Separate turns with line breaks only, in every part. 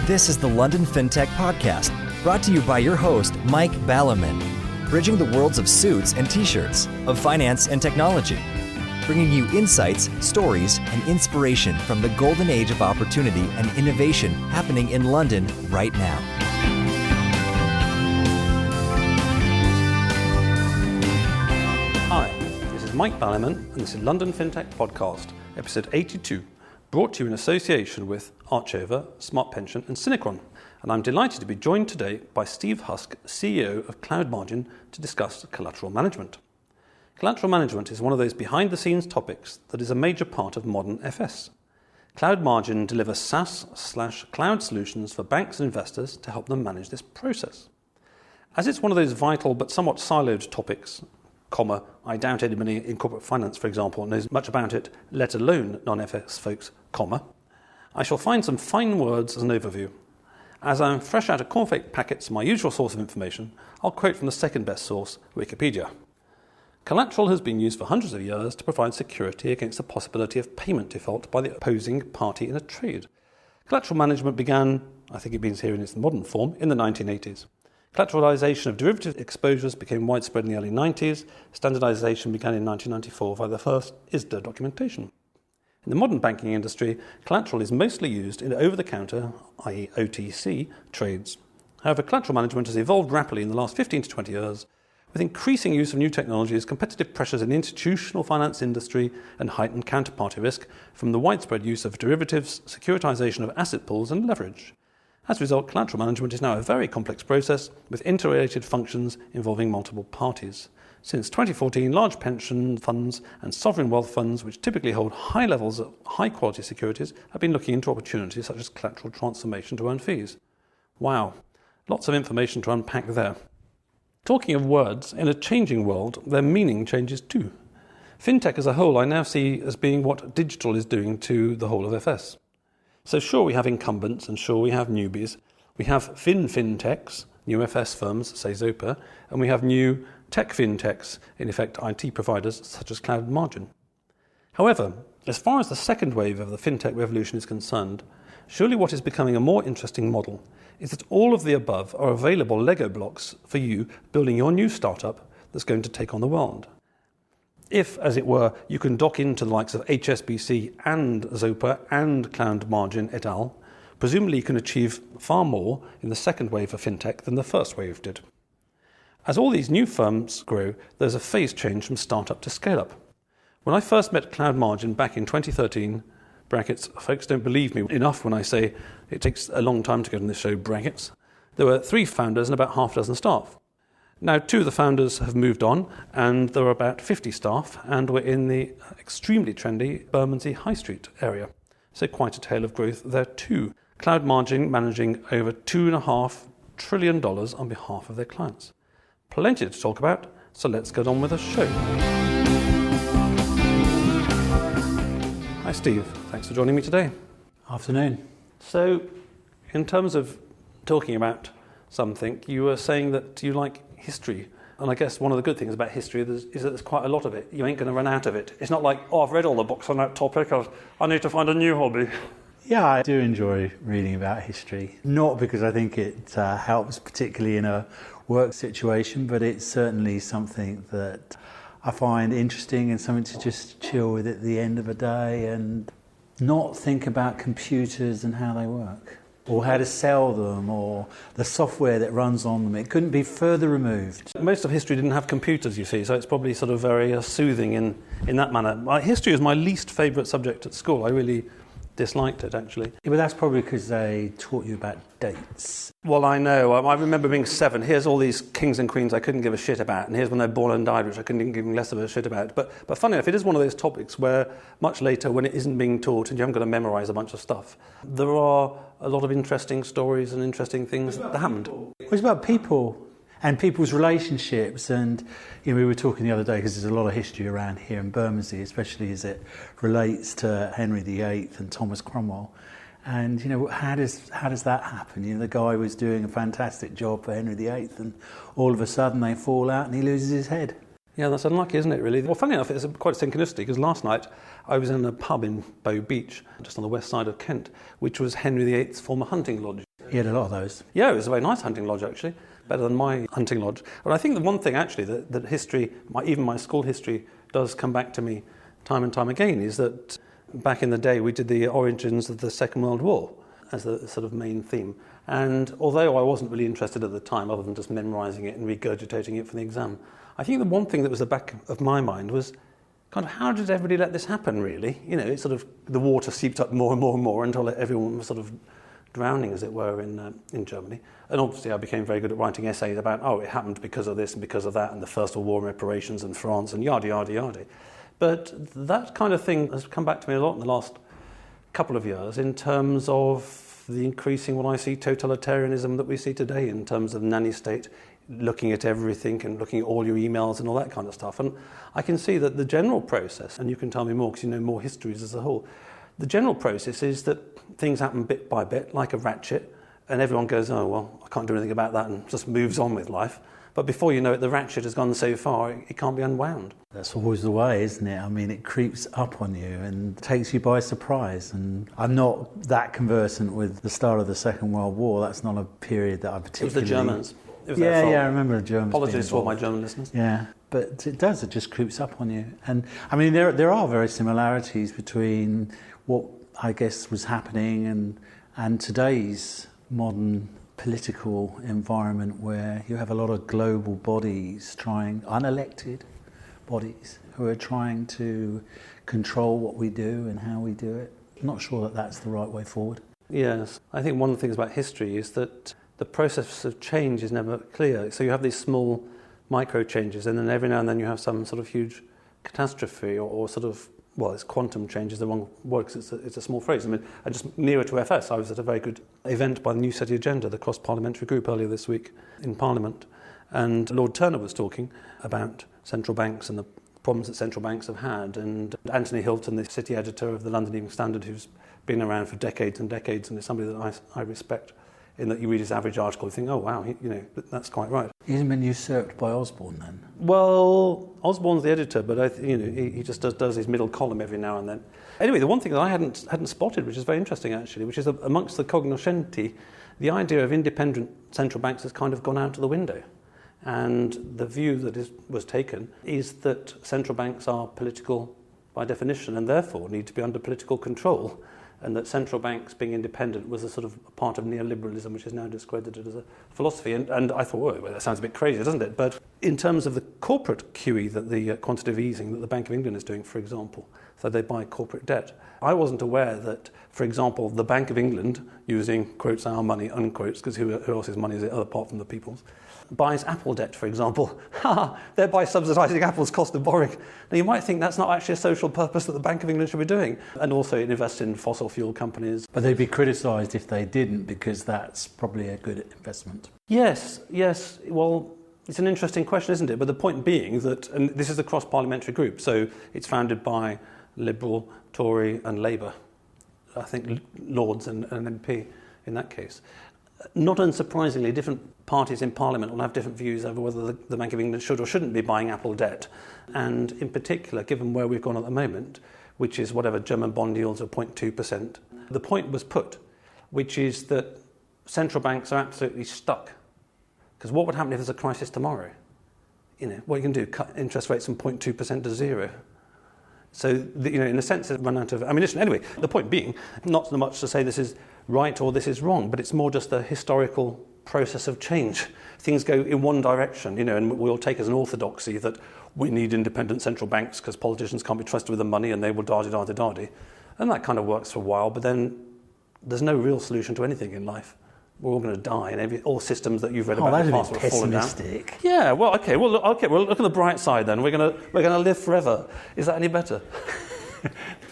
This is the London Fintech Podcast, brought to you by your host, Mike Ballerman, bridging the worlds of suits and t-shirts, of finance and technology, bringing you insights, stories, and inspiration from the golden age of opportunity and innovation happening in London right now.
Hi, this is Mike Ballerman, and this is London Fintech Podcast, episode 82, brought to you in association with Archover, Smart Pension and Synchron. And I'm delighted to be joined today by Steve Husk, CEO of CloudMargin, to discuss collateral management. Collateral management is one of those behind-the-scenes topics that is a major part of modern FS. CloudMargin delivers SaaS/cloud solutions for banks and investors to help them manage this process. As it's one of those vital but somewhat siloed topics, I doubt anybody in corporate finance, for example, knows much about it, let alone non-FS folks, I shall find some fine words as an overview. As I'm fresh out of cornflake packets, my usual source of information, I'll quote from the second best source, Wikipedia. Collateral has been used for hundreds of years to provide security against the possibility of payment default by the opposing party in a trade. Collateral management began, I think it means here in its modern form, in the 1980s. Collateralization of derivative exposures became widespread in the early 90s. Standardization began in 1994 via the first ISDA documentation. In the modern banking industry, collateral is mostly used in over-the-counter, i.e. OTC, trades. However, collateral management has evolved rapidly in the last 15 to 20 years, with increasing use of new technologies, competitive pressures in the institutional finance industry, and heightened counterparty risk from the widespread use of derivatives, securitization of asset pools, and leverage. As a result, collateral management is now a very complex process with interrelated functions involving multiple parties. Since 2014, large pension funds and sovereign wealth funds, which typically hold high levels of high-quality securities, have been looking into opportunities such as collateral transformation to earn fees. Wow, lots of information to unpack there. Talking of words, in a changing world, their meaning changes too. Fintech as a whole I now see as being what digital is doing to the whole of FS. So sure, we have incumbents and sure, we have newbies. We have Fintechs, new FS firms, say Zopa, and we have new tech Fintechs, in effect IT providers such as CloudMargin. However, as far as the second wave of the Fintech revolution is concerned, surely what is becoming a more interesting model is that all of the above are available Lego blocks for you building your new startup that's going to take on the world. If, as it were, you can dock into the likes of HSBC and Zopa and CloudMargin et al., presumably you can achieve far more in the second wave of fintech than the first wave did. As all these new firms grow, there's a phase change from startup to scale-up. When I first met CloudMargin back in 2013, brackets, folks don't believe me enough when I say it takes a long time to get on this show, brackets, there were 3 founders and about half a dozen staff. Now, 2 of the founders have moved on, and there are about 50 staff, and we're in the extremely trendy Bermondsey High Street area. So quite a tale of growth there too. CloudMargin managing over $2.5 trillion on behalf of their clients. Plenty to talk about, so let's get on with the show. Hi Steve, thanks for joining me today.
Afternoon.
So, in terms of talking about something, you were saying that you like history. And I guess one of the good things about history is that there's quite a lot of it. You ain't going to run out of it. It's not like, I've read all the books on that topic, I need to find a new hobby.
Yeah, I do enjoy reading about history. Not because I think it helps particularly in a work situation, but it's certainly something that I find interesting and something to just chill with at the end of a day and not think about computers and how they work, or how to sell them, or the software that runs on them. It couldn't be further removed.
Most of history didn't have computers, you see, so it's probably sort of very soothing in that manner. History is my least favourite subject at school. I really disliked it, actually.
Yeah, but that's probably because they taught you about dates.
Well, I know. I remember being 7. Here's all these kings and queens I couldn't give a shit about, and here's when they're born and died, which I couldn't give less of a shit about. But funny enough, it is one of those topics where much later, when it isn't being taught and you haven't got to memorise a bunch of stuff, there are a lot of interesting stories and interesting things that happened.
It's about people and people's relationships, and we were talking the other day because there's a lot of history around here in Bermondsey, especially as it relates to Henry VIII and Thomas Cromwell. And how does that happen? The guy was doing a fantastic job for Henry VIII, and all of a sudden they fall out and he loses his head.
Yeah, that's unlucky, isn't it, really? Well, funny enough, it's quite a synchronicity, because last night I was in a pub in Bow Beach, just on the west side of Kent, which was Henry VIII's former hunting lodge.
He had a lot of those.
Yeah, it was a very nice hunting lodge, actually, better than my hunting lodge. But I think the one thing, actually, that history, even my school history, does come back to me time and time again, is that back in the day we did the origins of the Second World War as the sort of main theme. And although I wasn't really interested at the time, other than just memorising it and regurgitating it for the exam, I think the one thing that was at the back of my mind was kind of how did everybody let this happen, really? You know, it sort of, the water seeped up more and more and more until everyone was sort of drowning, as it were, in Germany. And obviously I became very good at writing essays about, it happened because of this and because of that, and the First World War and reparations and France and yada, yada, yada. But that kind of thing has come back to me a lot in the last couple of years in terms of the increasing, what I see, totalitarianism that we see today in terms of nanny state, looking at everything and looking at all your emails and all that kind of stuff. And I can see that the general process, and you can tell me more because you know more histories as a whole, the general process is that things happen bit by bit, like a ratchet, and everyone goes, oh, well, I can't do anything about that, and just moves on with life. But before you know it, the ratchet has gone so far, it can't be unwound.
That's always the way, isn't it? I mean, it creeps up on you and takes you by surprise. And I'm not that conversant with the start of the Second World War. That's not a period that I particularly...
It was the Germans. It was
yeah, I remember the Germans.
Apologies to all my German listeners.
Yeah, but it just creeps up on you. And I mean, there are very similarities between what I guess was happening and today's modern political environment, where you have a lot of global bodies unelected bodies, who are trying to control what we do and how we do it. I'm not sure that that's the right way forward.
Yes, I think one of the things about history is that the process of change is never clear. So you have these small micro changes, and then every now and then you have some sort of huge catastrophe or sort of, well, it's quantum change is the wrong word because it's a small phrase. I mean, just nearer to FS, I was at a very good event by the New City Agenda, the cross-parliamentary group, earlier this week in Parliament. And Lord Turner was talking about central banks and the problems that central banks have had. And Anthony Hilton, the city editor of the London Evening Standard, who's been around for decades and decades and is somebody that I respect, in that you read his average article and think, oh, wow, that's quite right.
He hasn't been usurped by Osborne, then?
Well, Osborne's the editor, but he just does his middle column every now and then. Anyway, the one thing that I hadn't spotted, which is very interesting actually, which is that amongst the cognoscenti, the idea of independent central banks has kind of gone out of the window. And the view that was taken is that central banks are political by definition and therefore need to be under political control, and that central banks being independent was a sort of part of neoliberalism, which is now discredited as a philosophy. And I thought, well, that sounds a bit crazy, doesn't it? But in terms of the corporate QE, that the quantitative easing that the Bank of England is doing, for example, so they buy corporate debt, I wasn't aware that, for example, the Bank of England, using, quotes, our money, unquotes, because who else's money is it apart from the people's, buys Apple debt, for example, thereby subsidising Apple's cost of borrowing. Now, you might think that's not actually a social purpose that the Bank of England should be doing. And also it invests in fossil fuel companies.
But they'd be criticised if they didn't, because that's probably a good investment.
Yes. Well, it's an interesting question, isn't it? But the point being that, and this is a cross-parliamentary group, so it's founded by Liberal, Tory and Labour. I think Lords and an MP in that case. Not unsurprisingly, different parties in Parliament will have different views over whether the Bank of England should or shouldn't be buying Apple debt. And in particular, given where we've gone at the moment, which is whatever German bond yields are 0.2%, the point was put, which is that central banks are absolutely stuck. Because what would happen if there's a crisis tomorrow? What you can do, cut interest rates from 0.2% to zero. So, in a sense, it's run out of ammunition. Anyway, the point being, not so much to say this is right or this is wrong, but it's more just the historical process of change. Things go in one direction, and we'll take as an orthodoxy that we need independent central banks because politicians can't be trusted with the money and they will da-di-da-di-da-di. And that kind of works for a while, but then there's no real solution to anything in life. We're all going to die, and all systems that you've read about in the past will have fallen down. Yeah, well, okay. Well, look at the bright side then. We're going to live forever. Is that any better?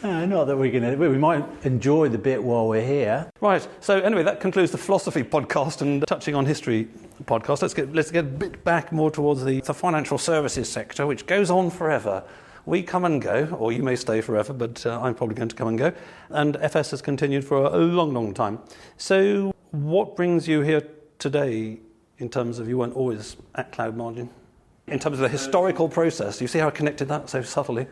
No, not that we're going to. We might enjoy the bit while we're here.
Right. So anyway, that concludes the philosophy podcast and touching on history podcast. Let's get a bit back more towards the financial services sector, which goes on forever. We come and go, or you may stay forever, but I'm probably going to come and go. And FS has continued for a long, long time. So what brings you here today in terms of you weren't always at CloudMargin? In terms of the historical process, you see how I connected that so subtly?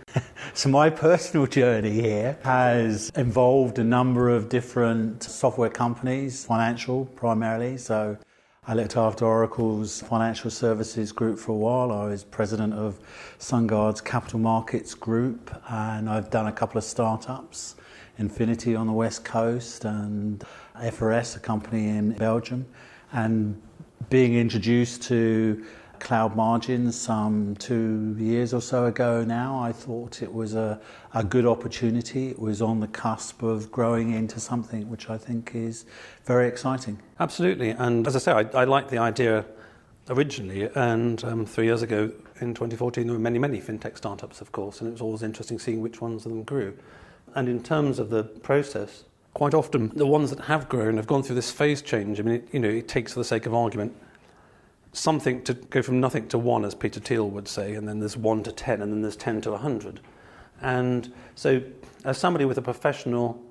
So my personal journey here has involved a number of different software companies, financial primarily. So I looked after Oracle's financial services group for a while. I was president of SunGard's capital markets group, and I've done a couple of startups, Infinity on the West Coast and FRS, a company in Belgium. And being introduced to CloudMargin some 2 years or so ago now, I thought it was a good opportunity. It was on the cusp of growing into something which I think is very exciting.
Absolutely, and as I say, I liked the idea originally, and 3 years ago in 2014 there were many Fintech startups, of course, and it was always interesting seeing which ones of them grew. And in terms of the process, quite often the ones that have grown have gone through this phase change. I mean, it takes, for the sake of argument, something to go from nothing to one, as Peter Thiel would say, and then there's 1 to 10, and then there's 10 to 100. And so as somebody with a professional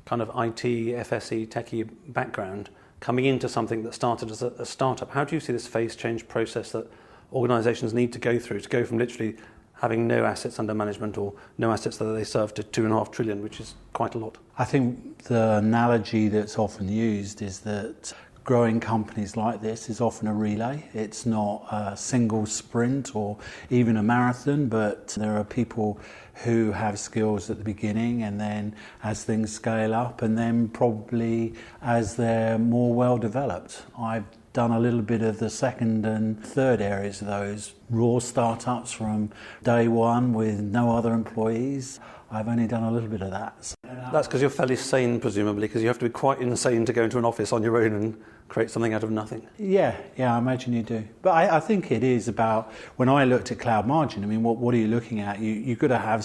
kind of IT, FSE, techie background, coming into something that started as a startup, how do you see this phase change process that organisations need to go through to go from literally having no assets under management or no assets that they serve to 2.5 trillion, which is quite a lot?
I think the analogy that's often used is that growing companies like this is often a relay. It's not a single sprint or even a marathon, but there are people who have skills at the beginning, and then as things scale up, and then probably as they're more well developed. I've done a little bit of the second and third areas of those raw startups from day one with no other employees. I've only done a little bit of that.
That's because you're fairly sane, presumably, because you have to be quite insane to go into an office on your own and create something out of nothing.
Yeah, I imagine you do. But I think it is about, when I looked at CloudMargin, I mean, what are you looking at? You've got to have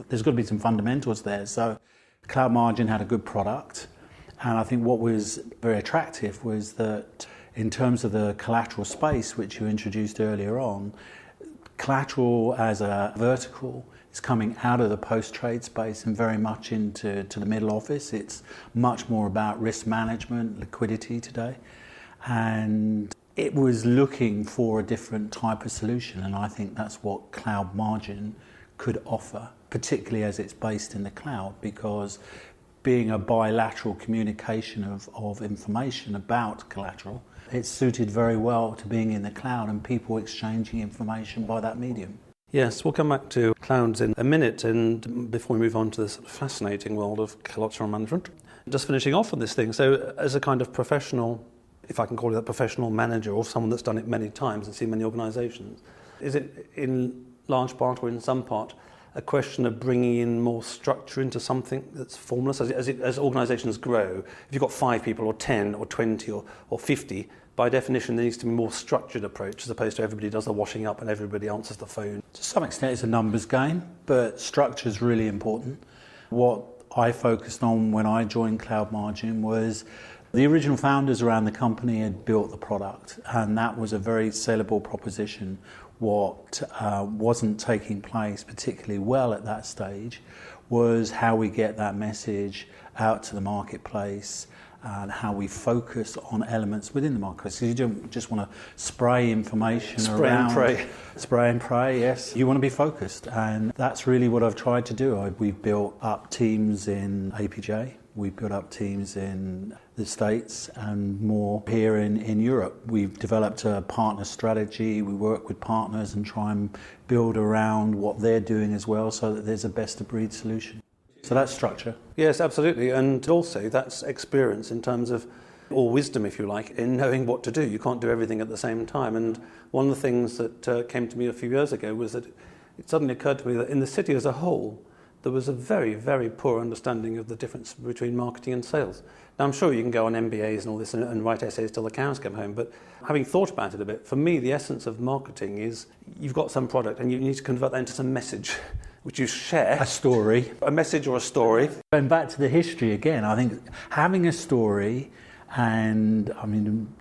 there's got to be some fundamentals there. So CloudMargin had a good product, and I think what was very attractive was that in terms of the collateral space, which you introduced earlier on, collateral as a vertical is coming out of the post-trade space and very much into the middle office. It's much more about risk management, liquidity today. And it was looking for a different type of solution, and I think that's what CloudMargin could offer, particularly as it's based in the cloud, because being a bilateral communication of information about collateral, it's suited very well to being in the cloud and people exchanging information by that medium.
Yes, we'll come back to clouds in a minute, and before we move on to this fascinating world of collateral management. Just finishing off on this thing, so as a kind of professional, if I can call it a professional manager or someone that's done it many times and seen many organisations, is it in large part or in some part a question of bringing in more structure into something that's formless? As organisations grow, if you've got 5 people or 10 or 20 or 50, by definition there needs to be a more structured approach as opposed to everybody does the washing up and everybody answers the phone.
To some extent it's a numbers game, but structure is really important. What I focused on when I joined CloudMargin was the original founders around the company had built the product, and that was a very sellable proposition. What wasn't taking place particularly well at that stage was how we get that message out to the marketplace and how we focus on elements within the marketplace. So you don't just want to spray information around. Spray and pray, yes. You want to be focused, and that's really what I've tried to do. We've built up teams in APJ, we've built up teams in the States and more here in Europe. We've developed a partner strategy. We work with partners and try and build around what they're doing as well so that there's a best-of-breed solution. So that's structure.
Yes, absolutely. And also that's experience in terms of, or wisdom, if you like, in knowing what to do. You can't do everything at the same time. And one of the things that came to me a few years ago was that it suddenly occurred to me that in the city as a whole, there was a very, very poor understanding of the difference between marketing and sales. Now, I'm sure you can go on MBAs and all this and write essays till the cows come home, but having thought about it a bit, for me, the essence of marketing is you've got some product and you need to convert that into some message, which you share.
A story.
A message or a story.
Going back to the history again, I think having a story, and I mean,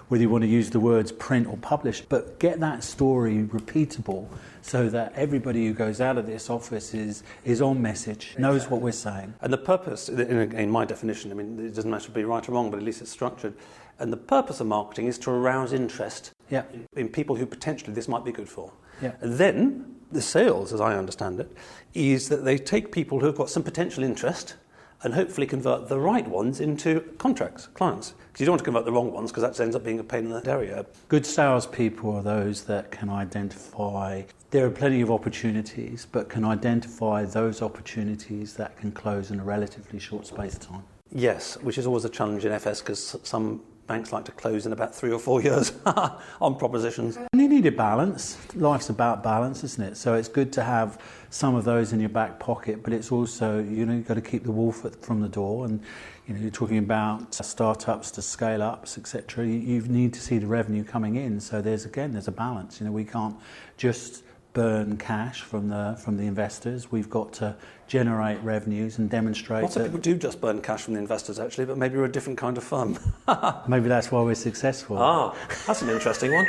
whether you want to use the words print or publish, but get that story repeatable so that everybody who goes out of this office is on message, knows what we're saying.
And the purpose, in my definition, I mean, it doesn't matter to be right or wrong, but at least it's structured. And the purpose of marketing is to arouse interest.
Yeah.
in people who potentially this might be good for.
Yeah.
And then the sales, as I understand it, is that they take people who have got some potential interest and hopefully convert the right ones into contracts, clients. Because you don't want to convert the wrong ones, because that ends up being a pain in the area.
Good salespeople are those that can identify, there are plenty of opportunities, but can identify those opportunities that can close in a relatively short space of time.
Yes, which is always a challenge in FS, because some banks like to close in about 3 or 4 years on propositions.
And you need a balance. Life's about balance, isn't it? So it's good to have some of those in your back pocket, but it's also, you've got to keep the wolf from the door. And you're talking about startups to scale ups, etc. You need to see the revenue coming in. So there's a balance. We can't just burn cash from the investors. We've got to generate revenues and demonstrate.
Lots of people do just burn cash from the investors, actually, but maybe we're a different kind of firm.
Maybe that's why we're successful.
That's an interesting one.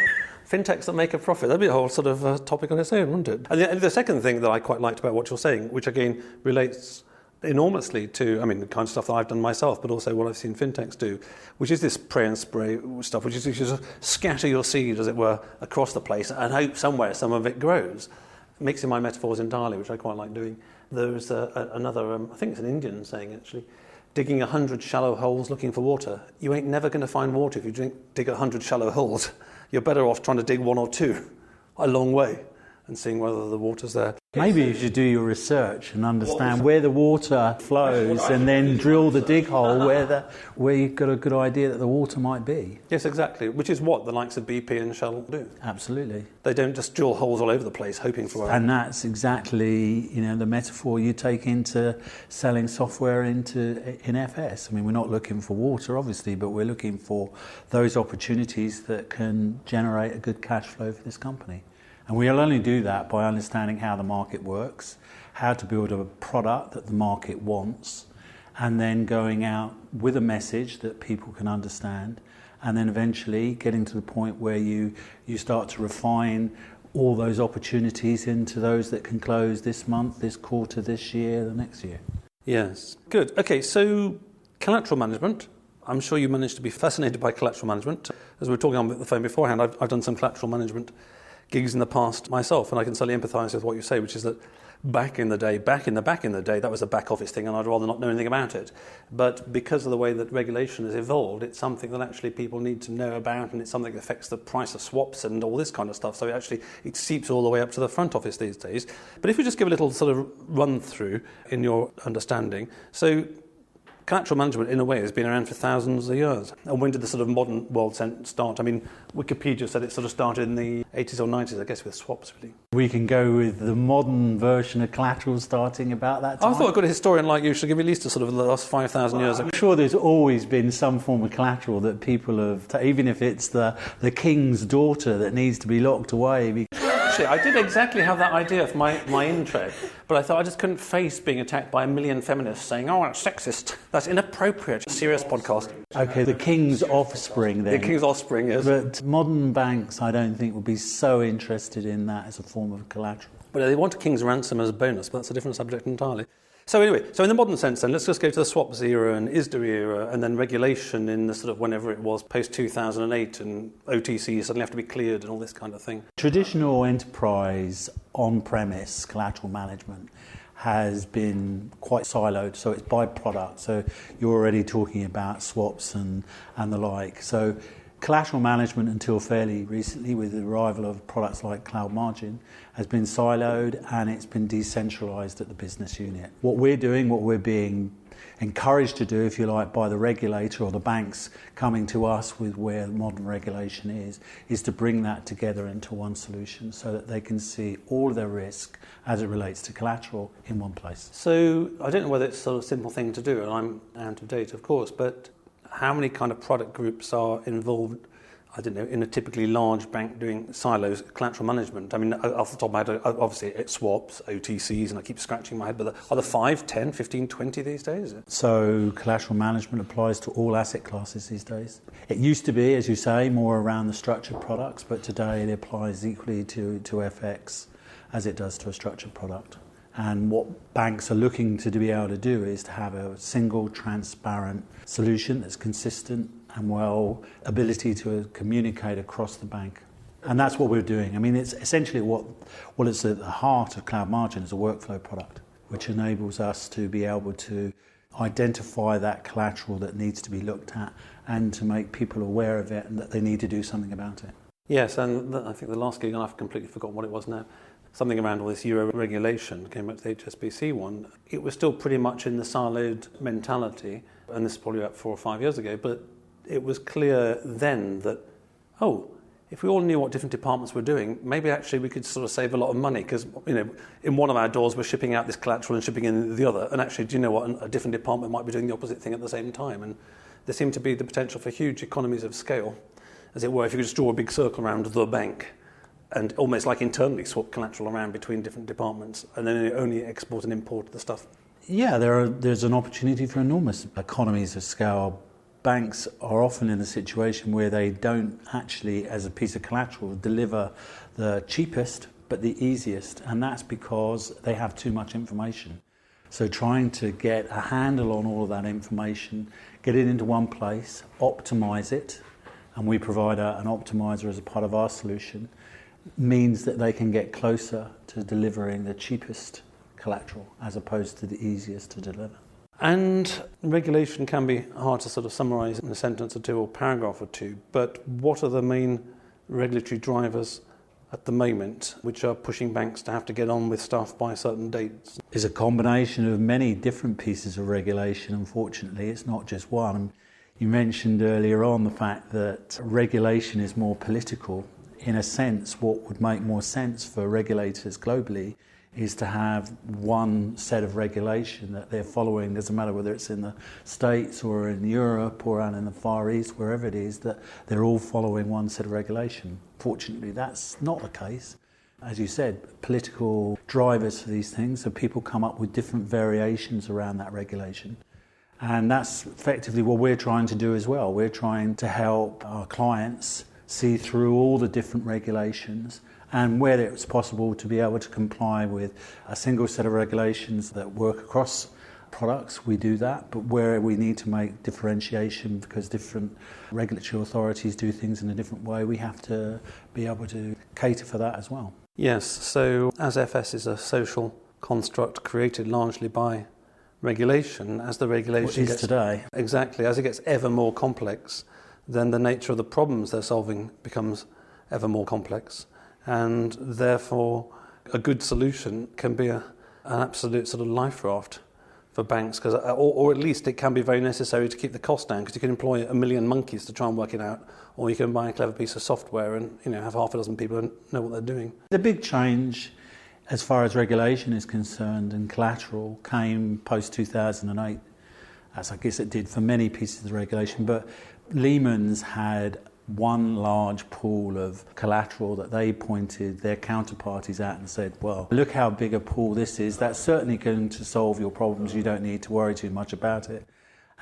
Fintechs that make a profit. That'd be a whole sort of topic on its own, wouldn't it? And the second thing that I quite liked about what you're saying, which again relates enormously to, the kind of stuff that I've done myself, but also what I've seen fintechs do, which is this pray and spray stuff, which is you just scatter your seed, as it were, across the place and hope somewhere some of it grows. Mixing my metaphors entirely, which I quite like doing. There's another, I think it's an Indian saying actually, digging 100 shallow holes looking for water. You ain't never going to find water if you dig 100 shallow holes. You're better off trying to dig 1 or 2 a long way and seeing whether the water's there.
Maybe you should do your research and understand where the water flows and then drill the dig hole where you've got a good idea that the water might be.
Yes, exactly, which is what the likes of BP and Shell do.
Absolutely.
They don't just drill holes all over the place hoping for it.
And that's exactly the metaphor you take into selling software in FS. We're not looking for water, obviously, but we're looking for those opportunities that can generate a good cash flow for this company. And we'll only do that by understanding how the market works, how to build a product that the market wants, and then going out with a message that people can understand, and then eventually getting to the point where you start to refine all those opportunities into those that can close this month, this quarter, this year, the next year.
Yes, good. Okay, so collateral management. I'm sure you managed to be fascinated by collateral management. As we were talking on the phone beforehand, I've done some collateral management gigs in the past myself, and I can certainly empathise with what you say, which is that back in the day, that was a back office thing, and I'd rather not know anything about it. But because of the way that regulation has evolved, it's something that actually people need to know about, and it's something that affects the price of swaps and all this kind of stuff. So it seeps all the way up to the front office these days. But if we just give a little sort of run through in your understanding, so collateral management, in a way, has been around for thousands of years. And when did the sort of modern world start? Wikipedia said it sort of started in the 80s or 90s, I guess, with swaps, really.
We can go with the modern version of collateral starting about that time.
I thought a good historian like you should give at least a sort of the last 5,000 years.
I'm sure there's always been some form of collateral that people have, even if it's the king's daughter that needs to be locked away.
Actually, I did exactly have that idea for my intro, but I thought I just couldn't face being attacked by a million feminists saying, "Oh, that's sexist. That's inappropriate." Serious podcast.
Okay, the king's offspring then.
The king's offspring, yes.
But modern banks, I don't think, will be so interested in that as a form of collateral.
But they want a king's ransom as a bonus, but that's a different subject entirely. So anyway, in the modern sense then, let's just go to the swaps era and ISDA era, and then regulation in the sort of whenever it was, post-2008, and OTC suddenly have to be cleared and all this kind of thing.
Traditional enterprise on-premise collateral management has been quite siloed, so it's by product. So you're already talking about swaps and the like. So collateral management until fairly recently, with the arrival of products like CloudMargin, has been siloed and it's been decentralised at the business unit. What we're doing, what we're being encouraged to do, if you like, by the regulator or the banks coming to us with where modern regulation is to bring that together into one solution so that they can see all of their risk as it relates to collateral in one place.
So I don't know whether it's a sort of simple thing to do, and I'm out of date, of course, but how many kind of product groups are involved, I don't know, in a typically large bank doing silos collateral management? Off the top of my head, obviously it's swaps, OTCs, and I keep scratching my head, but are there 5, 10, 15, 20 these days?
So collateral management applies to all asset classes these days. It used to be, as you say, more around the structured products, but today it applies equally to FX as it does to a structured product. And what banks are looking to be able to do is to have a single, transparent solution that's consistent and ability to communicate across the bank. And that's what we're doing. I mean, it's essentially what is at the heart of CloudMargin is a workflow product, which enables us to be able to identify that collateral that needs to be looked at and to make people aware of it and that they need to do something about it.
Yes, and I think the last gig, and I've completely forgotten what it was now, something around all this Euro regulation came up to the HSBC one. It was still pretty much in the siloed mentality, and this is probably about 4 or 5 years ago, but it was clear then that, if we all knew what different departments were doing, maybe actually we could sort of save a lot of money because, in one of our doors we're shipping out this collateral and shipping in the other, and actually, do you know what, a different department might be doing the opposite thing at the same time, and there seemed to be the potential for huge economies of scale, as it were, if you could just draw a big circle around the bank and almost like internally swap collateral around between different departments and then only export and import the stuff.
Yeah, there's an opportunity for enormous economies of scale. Banks are often in a situation where they don't actually, as a piece of collateral, deliver the cheapest but the easiest, and that's because they have too much information. So trying to get a handle on all of that information, get it into one place, optimize it, and we provide an optimizer as a part of our solution, means that they can get closer to delivering the cheapest collateral as opposed to the easiest to deliver.
And regulation can be hard to sort of summarise in a sentence or two or paragraph or two, but what are the main regulatory drivers at the moment which are pushing banks to have to get on with stuff by certain dates?
It's a combination of many different pieces of regulation, unfortunately. It's not just one. You mentioned earlier on the fact that regulation is more political. In a sense, what would make more sense for regulators globally is to have one set of regulation that they're following, doesn't matter whether it's in the States or in Europe or in the Far East, wherever it is, that they're all following one set of regulation. Fortunately, that's not the case. As you said, political drivers for these things, so people come up with different variations around that regulation. And that's effectively what we're trying to do as well. We're trying to help our clients see through all the different regulations and where it's possible to be able to comply with a single set of regulations that work across products, we do that. But where we need to make differentiation because different regulatory authorities do things in a different way, we have to be able to cater for that as well.
Yes, so as FS is a social construct created largely by regulation, as the regulation
gets today.
Exactly, as it gets ever more complex, then the nature of the problems they're solving becomes ever more complex. And therefore, a good solution can be an absolute sort of life raft for banks, because, or at least it can be very necessary to keep the cost down, because you can employ 1 million monkeys to try and work it out, or you can buy a clever piece of software and have half a dozen people who know what they're doing.
The big change as far as regulation is concerned and collateral came post-2008, as I guess it did for many pieces of regulation, but Lehman's had one large pool of collateral that they pointed their counterparties at and said, well, look how big a pool this is. That's certainly going to solve your problems. You don't need to worry too much about it.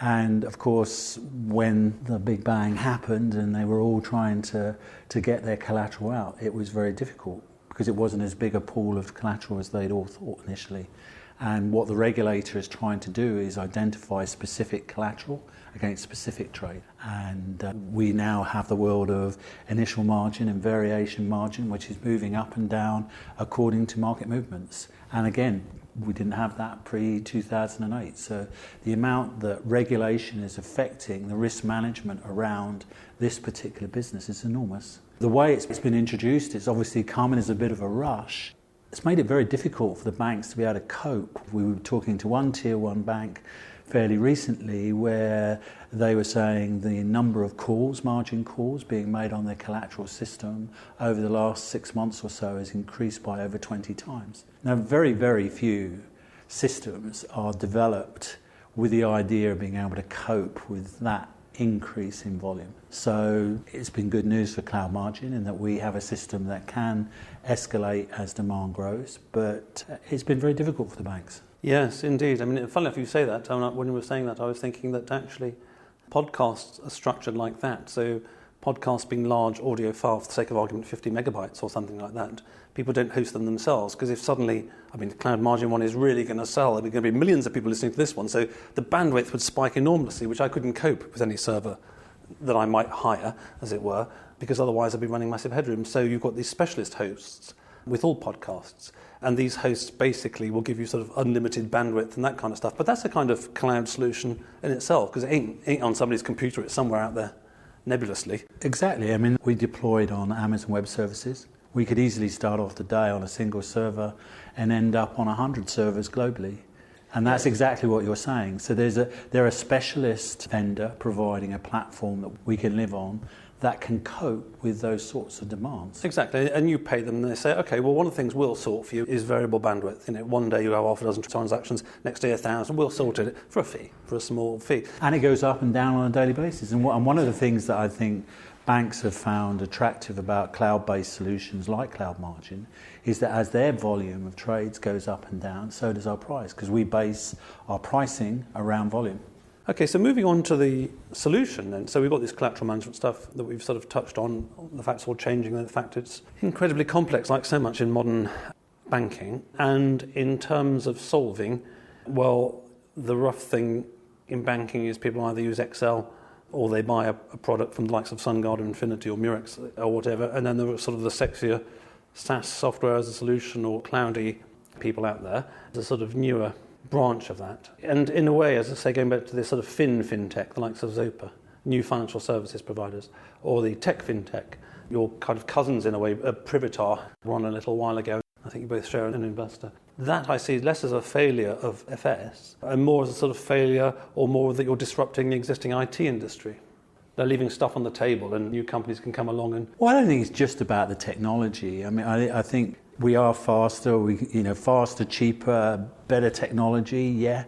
And of course, when the Big Bang happened and they were all trying to get their collateral out, it was very difficult because it wasn't as big a pool of collateral as they'd all thought initially. And what the regulator is trying to do is identify specific collateral against specific trade. And we now have the world of initial margin and variation margin, which is moving up and down according to market movements. And again, we didn't have that pre-2008. So the amount that regulation is affecting the risk management around this particular business is enormous. The way it's been introduced, it's obviously come in as a bit of a rush. It's made it very difficult for the banks to be able to cope. We were talking to one tier one bank fairly recently where they were saying the number of calls, margin calls being made on their collateral system over the last 6 months or so has increased by over 20 times. Now, very, very few systems are developed with the idea of being able to cope with that increase in volume. So it's been good news for CloudMargin in that we have a system that can escalate as demand grows, but it's been very difficult for the banks.
Yes, indeed. I mean, funny enough you say that. When you were saying that, I was thinking that actually podcasts are structured like that. So podcasts being large audio file, for the sake of argument, 50 megabytes or something like that, people don't host them themselves, because if suddenly, the CloudMargin one is really going to sell, there are going to be millions of people listening to this one, so the bandwidth would spike enormously, which I couldn't cope with any server that I might hire, as it were. because otherwise I'd be running massive headroom. So you've got these specialist hosts with all podcasts, and these hosts basically will give you sort of unlimited bandwidth and that kind of stuff. But that's a kind of cloud solution in itself, because it ain't on somebody's computer, it's somewhere out there nebulously.
Exactly. I mean, we deployed on Amazon Web Services. We could easily start off the day on a single server and end up on 100 servers globally. And that's exactly what you're saying. So they're a specialist vendor providing a platform that we can live on that can cope with those sorts of demands.
Exactly, and you pay them and they say, okay, well, one of the things we'll sort for you is variable bandwidth. One day you have half a dozen transactions, next day 1,000, we'll sort it for a fee, for a small fee.
And it goes up and down on a daily basis. And one of the things that I think banks have found attractive about cloud-based solutions like CloudMargin is that as their volume of trades goes up and down, so does our price, because we base our pricing around volume.
Okay, so moving on to the solution then. So we've got this collateral management stuff that we've sort of touched on, the fact it's all changing, and the fact it's incredibly complex, like so much in modern banking. And in terms of solving, well, the rough thing in banking is people either use Excel or they buy a product from the likes of SunGard or Infinity or Murex or whatever, and then there are sort of the sexier SaaS software as a solution or cloudy people out there. There's a sort of newer branch of that. And in a way, as I say, going back to this sort of fintech, the likes of Zopa, new financial services providers, or the tech fintech, your kind of cousins in a way, Privitar, won a little while ago. I think you both share an investor. That I see less as a failure of FS and more as a sort of failure or more that you're disrupting the existing IT industry. They're leaving stuff on the table and new companies can come along and...
Well, I don't think it's just about the technology. I mean, I think we are faster, faster, cheaper, better technology, yeah.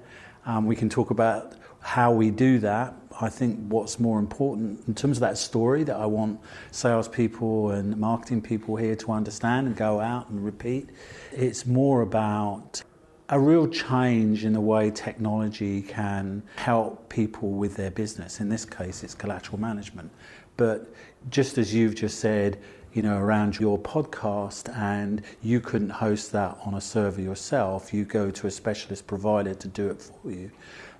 We can talk about how we do that. I think what's more important in terms of that story that I want salespeople and marketing people here to understand and go out and repeat, it's more about a real change in the way technology can help people with their business. In this case, it's collateral management. But just as you've just said, around your podcast, and you couldn't host that on a server yourself, you go to a specialist provider to do it for you.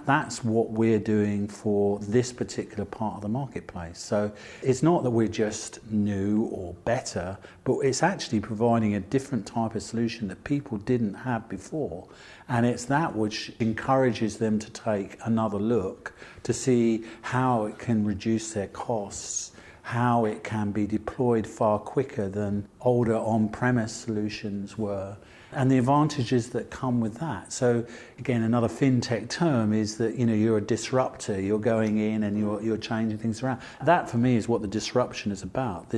That's what we're doing for this particular part of the marketplace. So it's not that we're just new or better, but it's actually providing a different type of solution that people didn't have before. And it's that which encourages them to take another look to see how it can reduce their costs, how it can be deployed far quicker than older on-premise solutions were, and the advantages that come with that. So again, another fintech term is that you're a disruptor. You're going in and you're changing things around. That for me is what the disruption is about.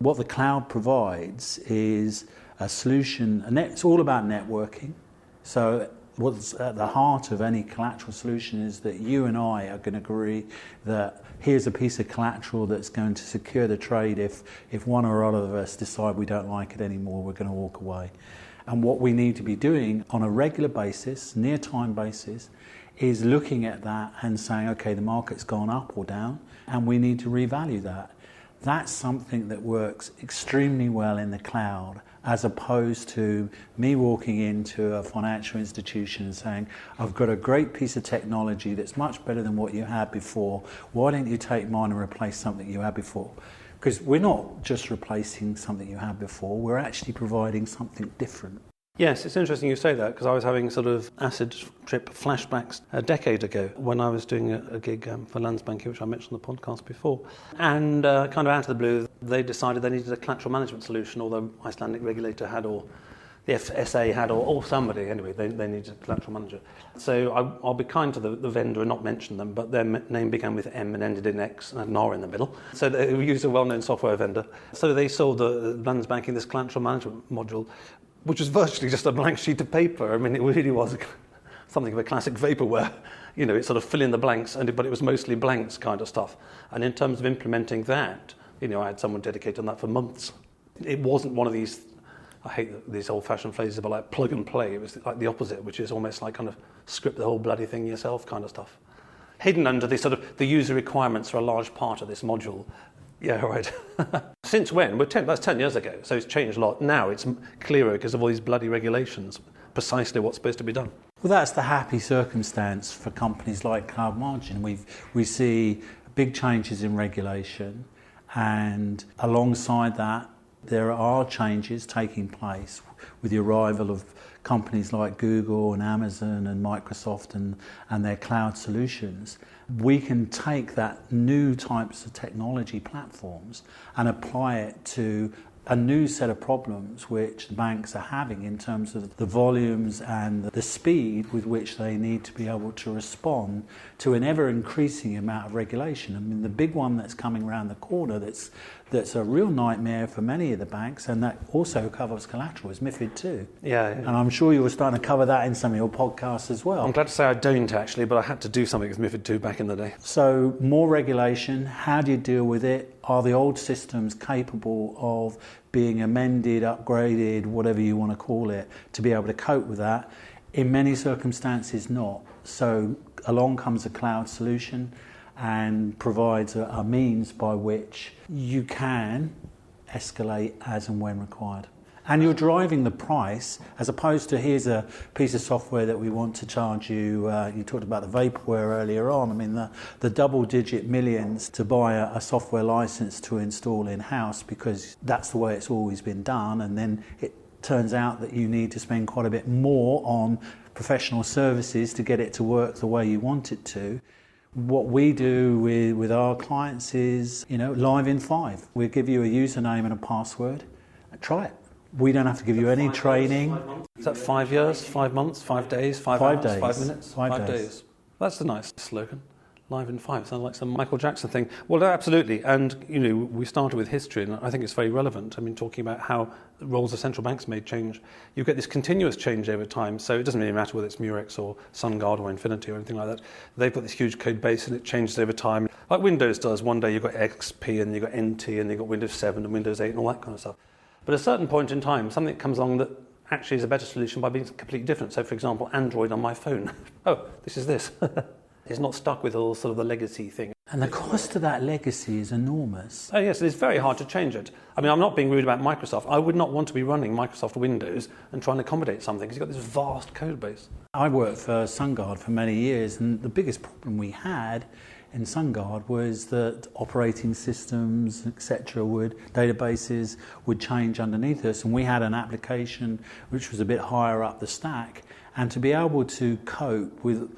What the cloud provides is a solution, and it's all about networking. So what's at the heart of any collateral solution is that you and I are going to agree that here's a piece of collateral that's going to secure the trade. If one or other of us decide we don't like it anymore, we're going to walk away. And what we need to be doing on a regular basis, near-time basis, is looking at that and saying, okay, the market's gone up or down, and we need to revalue that. That's something that works extremely well in the cloud, as opposed to me walking into a financial institution and saying, I've got a great piece of technology that's much better than what you had before. Why don't you take mine and replace something you had before? Because we're not just replacing something you had before, we're actually providing something different.
Yes, it's interesting you say that, because I was having sort of acid trip flashbacks a decade ago when I was doing a gig for Landsbanki, which I mentioned on the podcast before. And kind of out of the blue, they decided they needed a collateral management solution, or the Icelandic regulator had, or the FSA had, or somebody. Anyway, they needed a collateral manager. So I'll be kind to the vendor and not mention them, but their name began with M and ended in X and had an R in the middle. So they used a well-known software vendor. So they sold the Landsbanki this collateral management module, which was virtually just a blank sheet of paper. I mean, it really was something of a classic vaporware. It's sort of fill in the blanks, but it was mostly blanks kind of stuff. And in terms of implementing that, I had someone dedicated on that for months. It wasn't one of these, I hate these old-fashioned phrases, but like plug and play. It was like the opposite, which is almost like kind of script the whole bloody thing yourself kind of stuff. Hidden under the user requirements for a large part of this module. Yeah, right. Since when? That's 10 years ago, so it's changed a lot. Now it's clearer because of all these bloody regulations, precisely what's supposed to be done.
Well, that's the happy circumstance for companies like CloudMargin. We see big changes in regulation, And alongside that, there are changes taking place with the arrival of companies like Google and Amazon and Microsoft and their cloud solutions. We can take that new types of technology platforms and apply it to a new set of problems which the banks are having in terms of the volumes and the speed with which they need to be able to respond to an ever-increasing amount of regulation. I mean, the big one that's coming around the corner that's a real nightmare for many of the banks, and that also covers collateral, is MiFID II.
Yeah.
And I'm sure you were starting to cover that in some of your podcasts as well.
I'm glad to say I don't actually, but I had to do something with MiFID II back in the day.
So more regulation, how do you deal with it? Are the old systems capable of being amended, upgraded, whatever you want to call it, to be able to cope with that? In many circumstances, not. So along comes a cloud solution and provides a means by which you can escalate as and when required. And you're driving the price, as opposed to here's a piece of software that we want to charge you. You talked about the vaporware earlier on. I mean, the double-digit millions to buy a software license to install in-house, because that's the way it's always been done. And then it turns out that you need to spend quite a bit more on professional services to get it to work the way you want it to. What we do with our clients is, live in 5. We give you a username and a password. Try it. We don't have to give you any training.
Is that 5 years, 5 months, 5 days, 5
5
hours,
days.
5 minutes?
5 days.
That's a nice slogan. Live in 5. Sounds like some Michael Jackson thing. Well, no, absolutely. And, we started with history, and I think it's very relevant. I mean, talking about how the roles of central banks may change. You get this continuous change over time, so it doesn't really matter whether it's Murex or SunGard or Infinity or anything like that. They've got this huge code base, and it changes over time. Like Windows does. One day you've got XP, and you've got NT, and you've got Windows 7 and Windows 8 and all that kind of stuff. But at a certain point in time, something comes along that actually is a better solution by being completely different. So, for example, Android on my phone. Oh, this is this. It's not stuck with all sort of the legacy thing.
And the cost of that legacy is enormous.
Oh, yes, it's very hard to change it. I mean, I'm not being rude about Microsoft. I would not want to be running Microsoft Windows and trying to accommodate something, because you've got this vast code base.
I worked for SunGard for many years, and the biggest problem we had in SunGard was that operating systems, etc., databases would change underneath us, and we had an application which was a bit higher up the stack, and to be able to cope with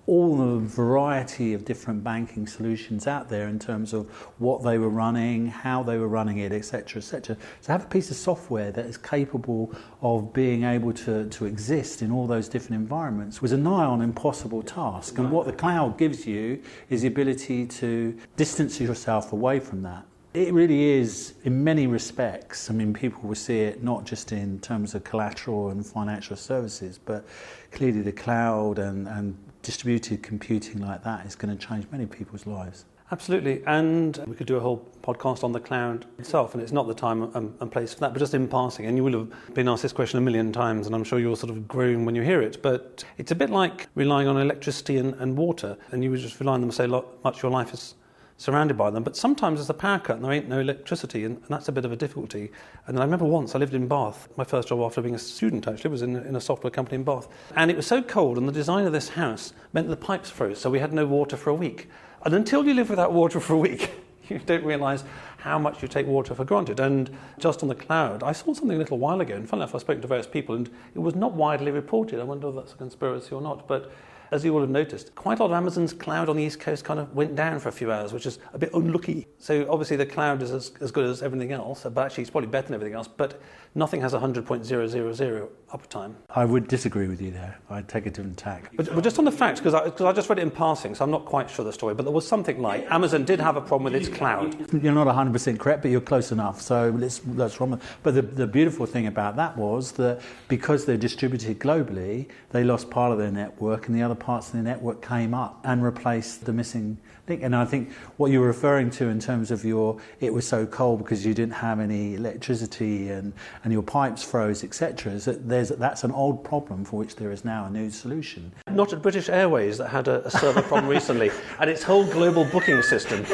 all the variety of different banking solutions out there in terms of what they were running, how they were running it, etc., etc. To have a piece of software that is capable of being able to exist in all those different environments was a nigh on impossible task. And what the cloud gives you is the ability to distance yourself away from that. It really is, in many respects, I mean, people will see it not just in terms of collateral and financial services, but clearly the cloud and distributed computing like that is going to change many people's lives.
Absolutely, and we could do a whole podcast on the cloud itself, and it's not the time and place for that, but just in passing, and you will have been asked this question a million times, and I'm sure you'll sort of groan when you hear it, but it's a bit like relying on electricity and water, and you would just rely on them and say much your life is surrounded by them, but sometimes there's a power cut and there ain't no electricity, and that's a bit of a difficulty. And I remember once I lived in Bath. My first job after being a student actually was in a software company in Bath, and it was so cold, and the design of this house meant that the pipes froze, so we had no water for a week. And until you live without water for a week, you don't realise how much you take water for granted. And just on the cloud, I saw something a little while ago, and funnily enough I spoke to various people, and it was not widely reported. I wonder if that's a conspiracy or not, but as you will have noticed, quite a lot of Amazon's cloud on the East Coast kind of went down for a few hours, which is a bit unlucky. So obviously the cloud is as good as everything else, but actually it's probably better than everything else, but nothing has 100.000 uptime.
I would disagree with you there. I'd take a different tack.
But just on the facts, because I just read it in passing, so I'm not quite sure the story, but there was something like Amazon did have a problem with its cloud.
You're not 100% correct, but you're close enough, so let's run with it. But the beautiful thing about that was that because they're distributed globally, they lost part of their network, and the other parts of the network came up and replaced the missing link. And I think what you were referring to in terms of it was so cold because you didn't have any electricity and your pipes froze, etc., is that that's an old problem for which there is now a new solution.
Not at British Airways that had a server problem recently, and its whole global booking system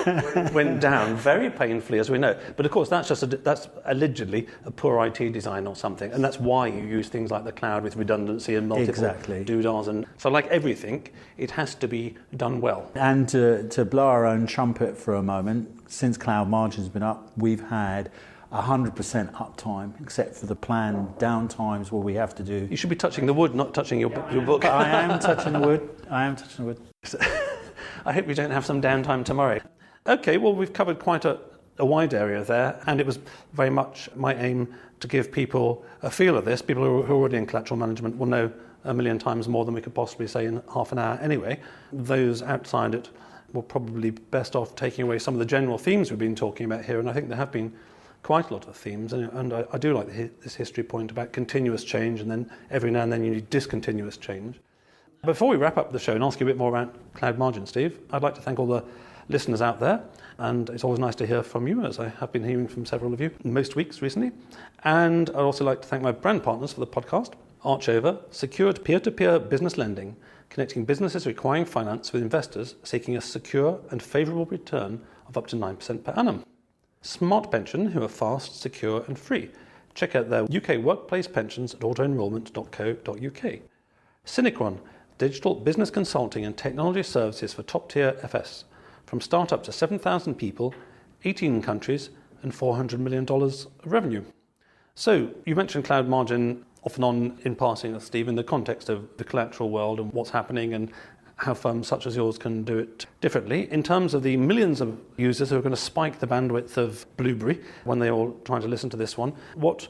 went down very painfully, as we know. But of course, that's allegedly a poor IT design or something, and that's why you use things like the cloud with redundancy and multiple doodahs. And so, like everything, think it has to be done well.
And to blow our own trumpet for a moment, since CloudMargin's been up, we've had 100% uptime, except for the planned downtimes where we have to do...
You should be touching the wood, not touching your book.
I am touching the wood.
I hope we don't have some downtime tomorrow. Okay, well, we've covered quite a wide area there, and it was very much my aim to give people a feel of this. People who are already in collateral management will know a million times more than we could possibly say in half an hour anyway. Those outside it will probably be best off taking away some of the general themes we've been talking about here, and I think there have been quite a lot of themes, and I do like this history point about continuous change, and then every now and then you need discontinuous change. Before we wrap up the show and ask you a bit more about CloudMargin, Steve, I'd like to thank all the listeners out there, and it's always nice to hear from you, as I have been hearing from several of you most weeks recently. And I'd also like to thank my brand partners for the podcast, Archover, secured peer-to-peer business lending, connecting businesses requiring finance with investors seeking a secure and favourable return of up to 9% per annum. Smart Pension, who are fast, secure and free. Check out their UK workplace pensions at autoenrolment.co.uk. Synchron, digital business consulting and technology services for top-tier FS, from start-up to 7,000 people, 18 countries and $400 million of revenue. So, you mentioned CloudMargin off and on in passing, Steve, in the context of the collateral world and what's happening and how firms such as yours can do it differently. In terms of the millions of users who are going to spike the bandwidth of Blueberry when they're all trying to listen to this one, what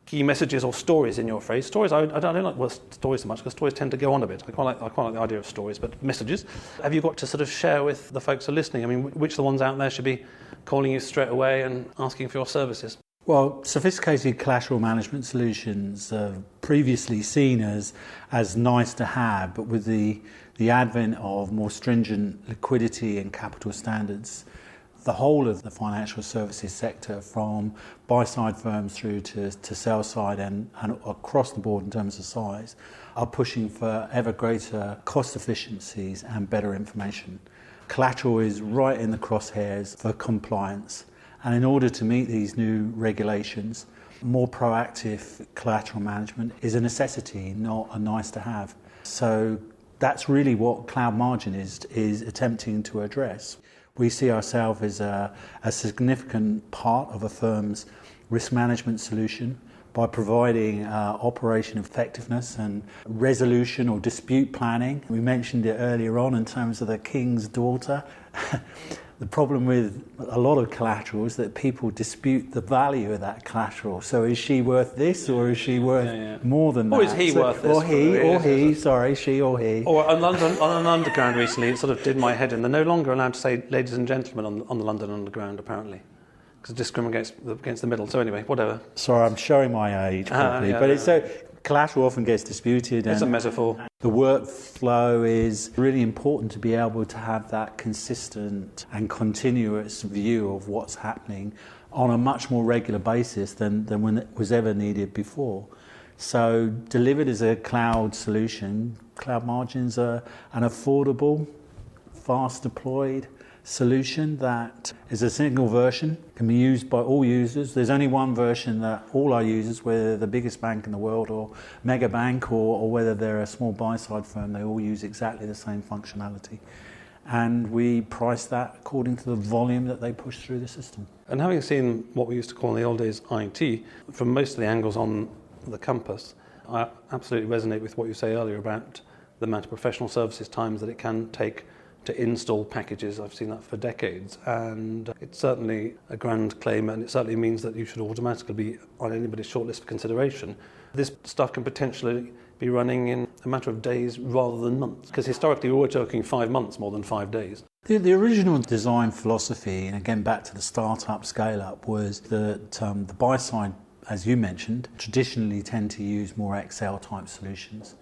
key messages or stories in your phrase? Stories, I don't like stories so much because stories tend to go on a bit. I quite like the idea of stories, but messages. Have you got to sort of share with the folks who are listening? I mean, which of the ones out there should be calling you straight away and asking for your services?
Well, sophisticated collateral management solutions are previously seen as nice to have, but with the advent of more stringent liquidity and capital standards, the whole of the financial services sector, from buy-side firms through to sell-side and across the board in terms of size, are pushing for ever greater cost efficiencies and better information. Collateral is right in the crosshairs for compliance, and in order to meet these new regulations, more proactive collateral management is a necessity, not a nice to have. So that's really what CloudMargin is attempting to address. We see ourselves as a significant part of a firm's risk management solution by providing operation effectiveness and resolution or dispute planning. We mentioned it earlier on in terms of the king's daughter. The problem with a lot of collateral is that people dispute the value of that collateral. So is she worth this, or is she worth more than that?
Or is he worth this?
She or he.
Or on an underground recently, it sort of did my head in. They're no longer allowed to say ladies and gentlemen on the London Underground, apparently, because it discriminates against the middle. So anyway, whatever.
Sorry, I'm showing my age, probably. But it's so collateral often gets disputed.
It's a metaphor.
The workflow is really important to be able to have that consistent and continuous view of what's happening on a much more regular basis than when it was ever needed before. So delivered as a cloud solution, CloudMargin's an affordable, fast deployed solution that is a single version, can be used by all users. There's only one version that all our users, whether they're the biggest bank in the world or mega bank or whether they're a small buy-side firm, they all use exactly the same functionality. And we price that according to the volume that they push through the system.
And having seen what we used to call in the old days IT, from most of the angles on the compass, I absolutely resonate with what you say earlier about the amount of professional services times that it can take to install packages. I've seen that for decades, and it's certainly a grand claim, and it certainly means that you should automatically be on anybody's shortlist for consideration. This stuff can potentially be running in a matter of days rather than months, because historically we were talking 5 months more than 5 days.
The original design philosophy, and again back to the startup scale-up, was that the buy-side, as you mentioned, traditionally tend to use more Excel-type solutions.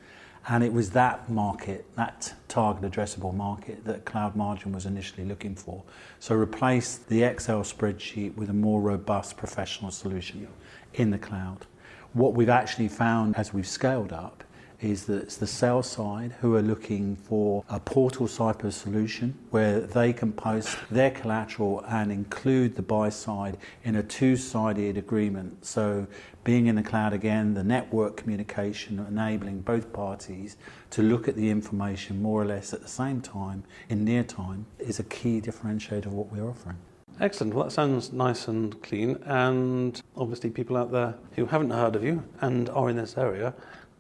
And it was that market, that target addressable market, that CloudMargin was initially looking for. So replace the Excel spreadsheet with a more robust professional solution in the cloud. What we've actually found as we've scaled up is that it's the sell side who are looking for a portal type of solution where they can post their collateral and include the buy side in a two-sided agreement. So being in the cloud again, the network communication enabling both parties to look at the information more or less at the same time in near time is a key differentiator of what we're offering.
Excellent. Well, that sounds nice and clean, and obviously people out there who haven't heard of you and are in this area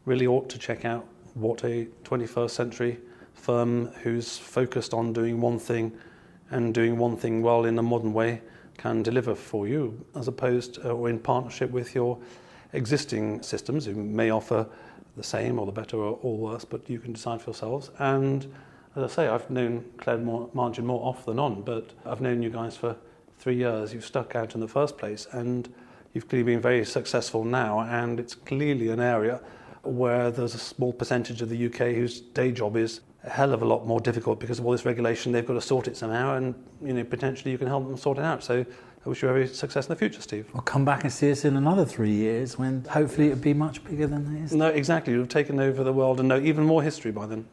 really ought to check out what a 21st century firm who's focused on doing one thing and doing one thing well in a modern way can deliver for you, as opposed or in partnership with your existing systems who may offer the same or the better or worse, but you can decide for yourselves. And as I say, I've known CloudMargin more off than on, but I've known you guys for 3 years. You've stuck out in the first place, and you've clearly been very successful now, and it's clearly an area where there's a small percentage of the UK whose day job is a hell of a lot more difficult because of all this regulation. They've got to sort it somehow, and potentially you can help them sort it out. So I wish you every success in the future, Steve.
Well, come back and see us in another 3 years when hopefully it'll be much bigger than it is.
No, exactly. You've taken over the world and know even more history by then.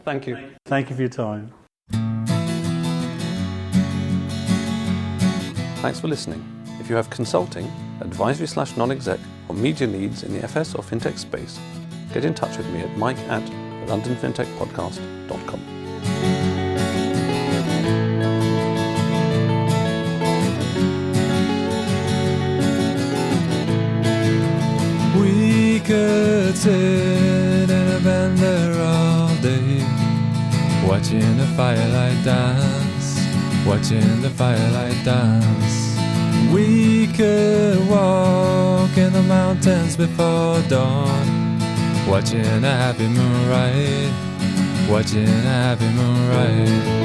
Thank you.
Thank you for your time.
Thanks for listening. If you have consulting, advisory/non-exec or media needs in the FS or Fintech space, get in touch with me at mike@londonfintechpodcast.com.
We could sit in a bender all day, watching the firelight dance, watching the firelight dance. We could walk in the mountains before dawn, watching a happy moonrise, watching a happy moonrise.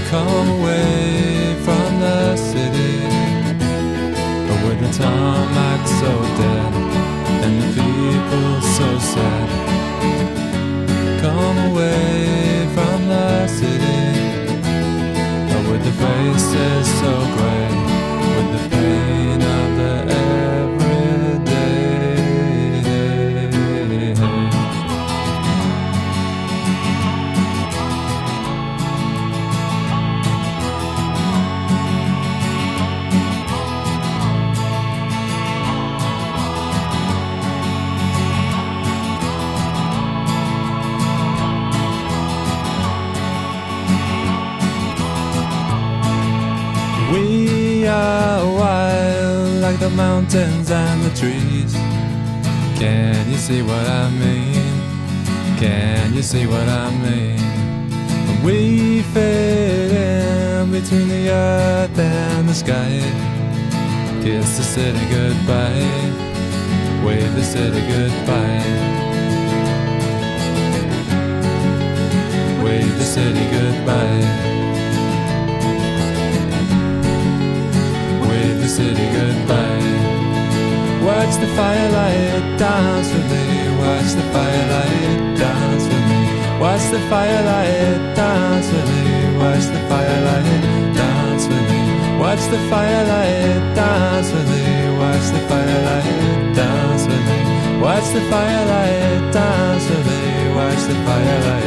Come away from the city, with the tarmac so dead and the people so sad. Come away from the city, with the faces so grey, with the pain of the everyday. We are wild like the mountains and the trees. Can you see what I mean? Can you see what I mean? We fit in between the earth and the sky. Kiss the city goodbye, wave the city goodbye, wave the city goodbye. The city goodbye. Watch the firelight dance with me. Watch the firelight dance with me. Watch the firelight dance with me. Watch the firelight dance with me. Watch the firelight dance with me. Watch the firelight dance with me. Watch the firelight dance with me. Watch the firelight